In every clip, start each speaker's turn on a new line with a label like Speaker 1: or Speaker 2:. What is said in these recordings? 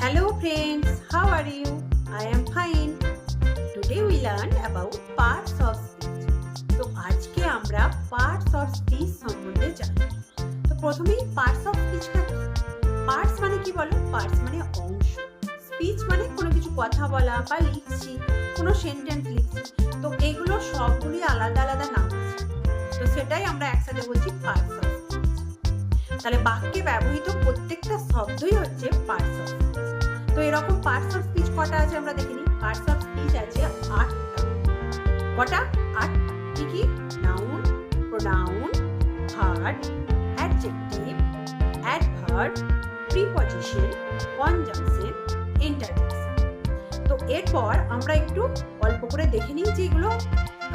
Speaker 1: Hello friends, how are you? I am fine. Today we learn about parts of speech. তো আজকে আমরা parts of speech সম্বন্ধে জানব। তো প্রথমেই parts of speech টা কি? Parts মানে কি বলো? Parts মানে অংশ। Speech মানে কোনো কিছু কথা বলা বা লিখছি, কোনো সেন্টেন্স লিখছি। তো এগুলো সবগুলি আলাদা আলাদা নাম আছে। তো সেটাই আমরা একসাথে বলছি parts of speech। তাহলে বাক্যে ব্যবহৃত প্রত্যেকটা শব্দই হচ্ছে পার্টস অফ স্পিচ। তো এরকম পার্টস অফ স্পিচ কটা আছে আমরা দেখে নিই। পার্টস অফ স্পিচ আছে 8টা। কটা? 8। কি কি? Noun, pronoun, verb, adjective, adverb, preposition, conjunction, interjection. তো এরপর আমরা একটু অল্প করে দেখে নিই যে এগুলো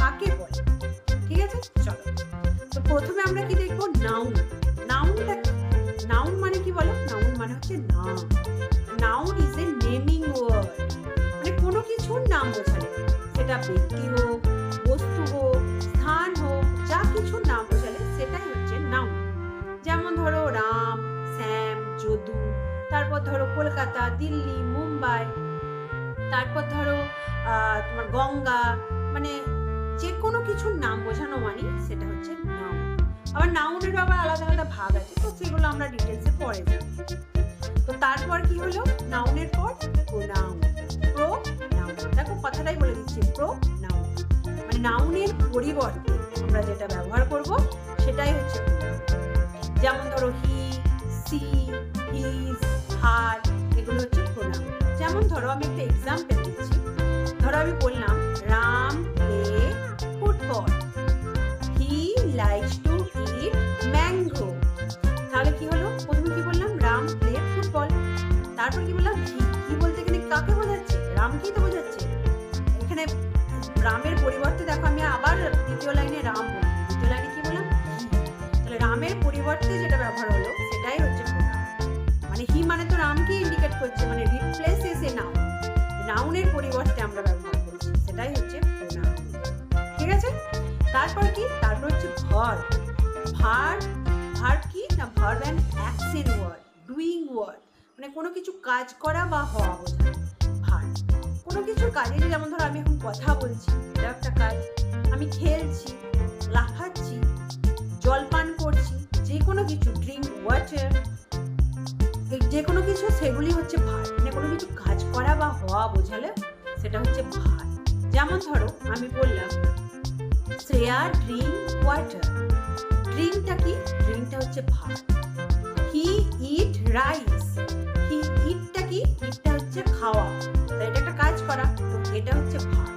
Speaker 1: কাকে বলে। ঠিক আছে, চলো। তো প্রথমে আমরা কি দেখবো? নাউন। নাউনটা নাউন মানে কি বলো? নাউন মানে হচ্ছে নাম। Noun is a naming word, মানে কোনো কিছুর নাম বোঝায়। সেটা ব্যক্তি হোক, বস্তু হোক, স্থান হোক, যা কিছুর নাম বোঝালে সেটাই হচ্ছে নাউন। যেমন ধরো রাম, শ্যাম, যদু, তারপর ধরো কলকাতা, দিল্লি, মুম্বাই, তারপর ধরো তোমার গঙ্গা, মানে যে কোনো কিছুর নাম বোঝানো মানে সেটা হচ্ছে নাউন। আবার নাউনের আবার আলাদা আলাদা ভাগ আছে, তো সেগুলো আমরা ডিটেলসে পরে যাব। তো তারপর কি হলো? নাউনের পর প্রোনাউন। প্রোনাউন, দেখো কথাটাই বলে দিচ্ছি, প্রোনাউন মানে নাউনের পরিবর্তে আমরা যেটা ব্যবহার করব সেটাই হচ্ছে প্রোনাউন। যেমন ধরো হি, সি, হিজ, হার, এগুলো হচ্ছে প্রোনাউন। যেমন ধরো আমি একটা এক্সাম্পল দিচ্ছি। ধরো আমি বললাম Ram play football, he likes to it mango. তাহলে কি হলো? প্রথমে কি বললাম? Ram play football. তারপর কি বললাম? হি বলতে এখানে কাকে বোঝাচ্ছে? রামকেই তো বোঝাচ্ছে। এখানে রামের পরিবর্তে দেখো আমি আবার দ্বিতীয় লাইনে রাম বলি, দ্বিতীয় লাইনে কি বললাম? হি। তাহলে রামের পরিবর্তে যেটা ব্যবহার হলো সেটাই হচ্ছে প্রোনাউন। মানে হি মানে তো রামকে ইন্ডিকেট করছে, মানে রিপ্লেসেস এ নাউন। নাউনের পরিবর্তে আমরা ব্যবহার করছি, সেটাই হচ্ছে প্রোনাউন। ঠিক আছে? তারপর কি? তারপর হচ্ছে ভার্ব। ভার্ব ভার্ব কি না? Verb and action word, doing word, মানে কোনো কিছু কাজ করা বা হওয়া বোঝায় ভার্ব। কোনো কিছু কাজে, যেমন ধরো আমি এখন কথা বলছি, এটা একটা কাজ। আমি খেলছি, লাফাচ্ছি, জলপান করছি, যে কোনো কিছু, ড্রিঙ্ক ওয়াটার, যে কোনো কিছু, সেগুলি হচ্ছে ভার্ব। মানে কোনো কিছু কাজ করা বা হওয়া বোঝালে সেটা হচ্ছে ভার্ব। যেমন ধরো আমি বললাম শ্রেয়া ড্রিঙ্ক ওয়াটার। ড্রিঙ্কটা কি? ড্রিঙ্কটা হচ্ছে ভার্ব। হি ইট রাইস। হি ইটটা কি? ইটটা হচ্ছে খাওয়া, তাই এটা একটা কাজ করা, তো এটা হচ্ছে ভার্ব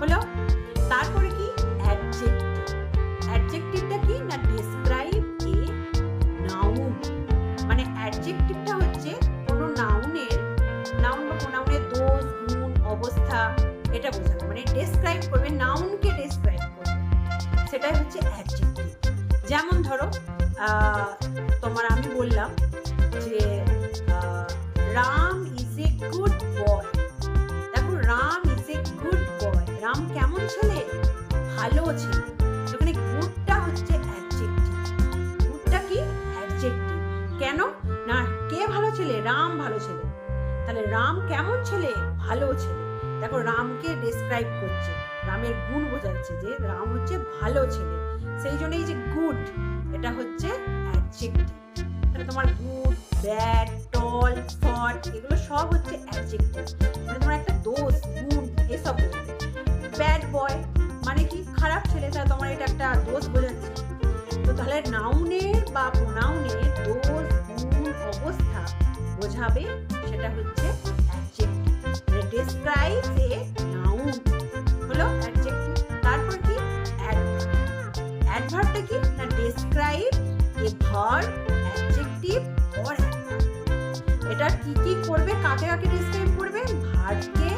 Speaker 1: হলো। তারপরে কি? অ্যাডজেক্টিভ। অ্যাডজেক্টিভটা কি না? Describe a noun. মানে অ্যাডজেক্টিভটা হচ্ছে কোনো নাউনের, নাউন বা প্রোনাউনের দোষ, গুণ, অবস্থা, এটা বোঝাবে। মানে ডেসক্রাইব করবে, নাউনকে ডেসক্রাইব করবে, সেটাই হচ্ছে অ্যাডজেক্টিভ। যেমন ধরো তোমার আমি বললাম যে Ram is a good boy. দেখো Ram is a good boy, Ram কেমন ছেলে? ভালো ছেলে। এখানে গুডটা হচ্ছে অ্যাডজেক্টিভ। গুডটা কি? অ্যাডজেক্টিভ। কেন না? কে ভালো ছেলে? রাম ভালো ছেলে। তাহলে রাম কেমন ছেলে? ভালো ছেলে। দেখো রামকে ডেসক্রাইব করছে, রামের গুণ বোঝাচ্ছে যে রাম হচ্ছে ভালো ছেলে, সেই জন্য এই যে গুড, এটা হচ্ছে অ্যাডজেক্টিভ। তাহলে তোমার গুড, ব্যাড, টল, শর্ট, এগুলো সব হচ্ছে অ্যাডজেক্টিভ। মানে তোমার একটা দোষ, গুণ, এসব বোঝাবে। ব্যাড বয় মানে কি? খারাপ ছেলে, তাহলে তোমার এটা একটা দোষ বোঝাচ্ছে। তো তাহলে নাউনের বা প্রোনাউনের দোষ, গুণ, অবস্থা বোঝাবে, সেটা হচ্ছে অ্যাডজেক্টিভ। মানে ডেসক্রাইবস এ নাউন হলো অ্যাডজেক্টিভ। তারপর কি? অ্যাডভার্ব। অ্যাডভার্বটা কি না? Describe a verb, adjective or adverb. এটা কি কি করবে? কাকে কাকে ডেসক্রাইব করবে? ভার্বকে,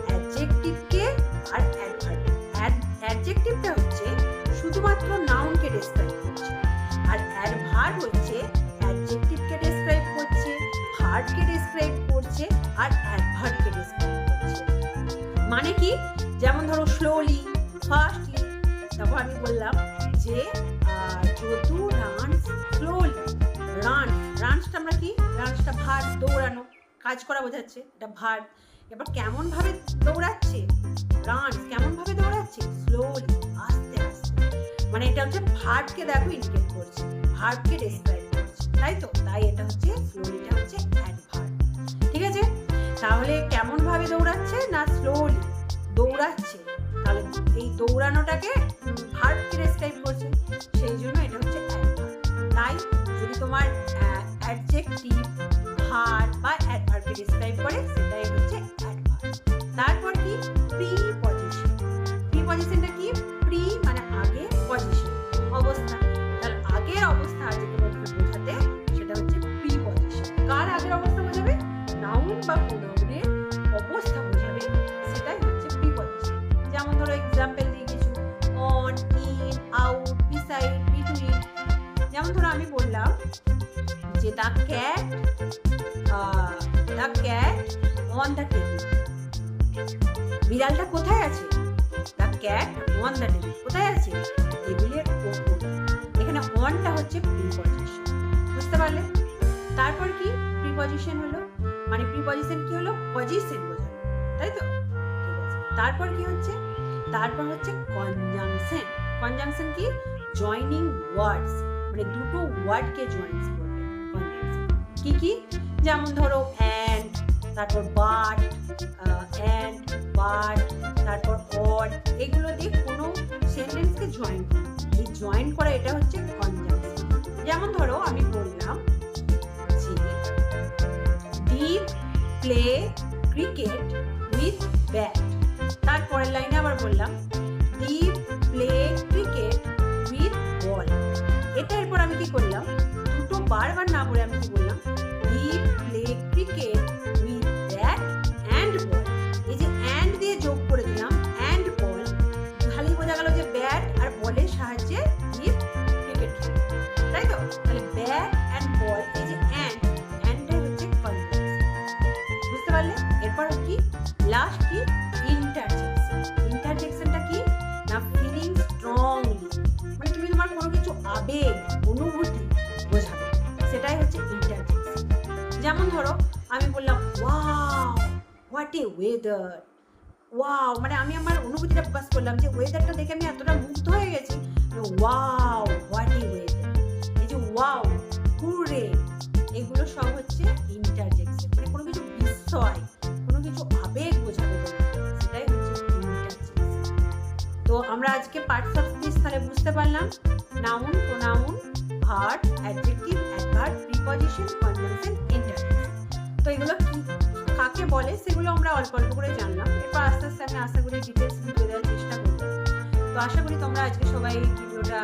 Speaker 1: অ্যাডজেক্টিভকে আর অ্যাডভার্ব। অ্যাডজেক্টিভটা হচ্ছে শুধুমাত্র নাউনকে ডেসক্রাইব করছে, আর অ্যাডভার্ব হচ্ছে অ্যাডজেক্টিভকে ডেসক্রাইব করছে, ভার্বকে ডেসক্রাইব করছে, আর অ্যাডভার্বকে ডেসক্রাইব করছে। মানে কি? যেমন ধরো স্লোলি, ফাস্টলি। তারপর আমি বললাম যে যদু রানস স্লোলি। রানসটা আমরা কি? রানসটা ভার্ব, দৌড়ানো, কাজ করা বোঝাচ্ছে, এটা ভার্ব। এবার কেমন ভাবে দৌড়াচ্ছে, রানস, কেমন ভাবে দৌড়াচ্ছে, স্লোলি, আস্তে আস্তে। মানে এটা হচ্ছে ভার্বকে দেখো ইন্ডিকেট করছে, ভার্বকে ডেসক্রাইব করছে, তাই তো? তাই এটা হচ্ছে স্লোলিটা হচ্ছে অ্যাডভার্ব। ঠিক আছে, তাহলে কেমন ভাবে দৌড়াচ্ছে না স্লোলি দৌড়াচ্ছে, তাহলে এই দৌড়ানোটাকে ভার্বকে ডেসক্রাইব করছে, সেই জন্য এটা হচ্ছে অ্যাডভার্ব। তাই যদি তোমার অ্যাডজেক্টিভ ভার্ব বা অ্যাডভার্বকে ডেসক্রাইব করে সেটাই হচ্ছে অ্যাডভার্ব। তারপর কি প্রিপজিশন। প্রিপজিশনটা কি? প্রি মানে আগে, পজিশন অবস্থা, তার আগের অবস্থা যেটা বোঝাতে সেটা হচ্ছে প্রিপজিশন। কার আগের অবস্থা বোঝাবে? নাউন বা প্রোনাউনের অবস্থা বোঝাবে, সেটাই হচ্ছে প্রিপজিশন। যেমন ধরো এক্সাম্পল দিয়ে কিছু, on, in, out, beside, between. যেমন ধরো আমি বললাম যে the cat on the table. বিড়ালটা কোথায় আছে? The cat on the table, কোথায় আছে? টেবিলের ওপর। এখানে অনটা হচ্ছে প্রিপজিশন, বুঝতে পারলে? তারপর কি প্রিপজিশন হলো, মানে প্রিপজিশন কি হলো? পজিশন বোঝালো, তাই তো? ঠিক আছে, তারপর কি হচ্ছে? তারপর হচ্ছে কনজাংশন। কনজাংশন কি? জয়নিং ওয়ার্ডস, মানে দুটো ওয়ার্ডকে জয়েন্স করবে কনজাংশন। কি কি? যেমন ধরো অ্যান্ড, তারপর বাট, অ্যান্ড বাট, তারপর অর, এগুলো দিয়ে কোনো সেন্টেন্সকে জয়েন করা। এই জয়েন করা এটা হচ্ছে কনজাংশন। যেমন ধরো আমি বললাম যে দীপ প্লে ক্রিকেট উইথ ব্যাট। তারপরের লাইনে আবার বললাম দীপ প্লে ক্রিকেট উইথ বল। এটা এরপর আমি কি করলাম? দুটো বারবার না বলে আমি কি বললাম? Deep play cricket with bat and ball. এই যে অ্যান্ড দিয়ে যোগ করে দিলাম, অ্যান্ড বল, খালি বোঝা গেল যে ব্যাট আর বলের সাহায্যে দীপ ক্রিকেট খেলে, তাই তো? তাহলে ব্যাট অ্যান্ড বল, এই যে অ্যান্ডের হচ্ছে কনজাংশন, বুঝতে পারলে? এরপর কি লাস্ট কি? ইন্টারজেকশন। ইন্টারজেকশনটা কি না? ফিলিং স্ট্রংলি, মানে তুমি তোমার কোনো কিছু আবেগ অনুভূতি বোঝাবে, সেটাই হচ্ছে ইন্টারজেকশন। যেমন ধরো আমি বললাম wow what a weather. Wow মানে আমি আমার অনুভূতিটা প্রকাশ করলাম যে ওয়েদারটা দেখে আমি এতটা মুগ্ধ হয়ে গেছি। Wow what a weather. এই যে ওয়াও, হুররে, এগুলো সব হচ্ছে ইন্টারজেকশন, মানে কোনো কিছু বিস্ময়, কোনো কিছু আবেগ বোঝাবে তোমাকে, সেটাই হচ্ছে ইন্টারজেকশন। তো আমরা আজকে পার্টস অফ স্পিচ তাহলে বুঝতে পারলাম noun, pronoun, verb, adjective, adverb, preposition, conjunction, interjection. তো এগুলো কি কাকে বলে সেগুলো আমরা অল্প অল্প করে জানলাম। এরপর আস্তে আস্তে আমি আশা করি ডিটেলস ভিডিও দেওয়ার চেষ্টা করব। তো আশা করি তোমরা আজকে সবাই ভিডিওটা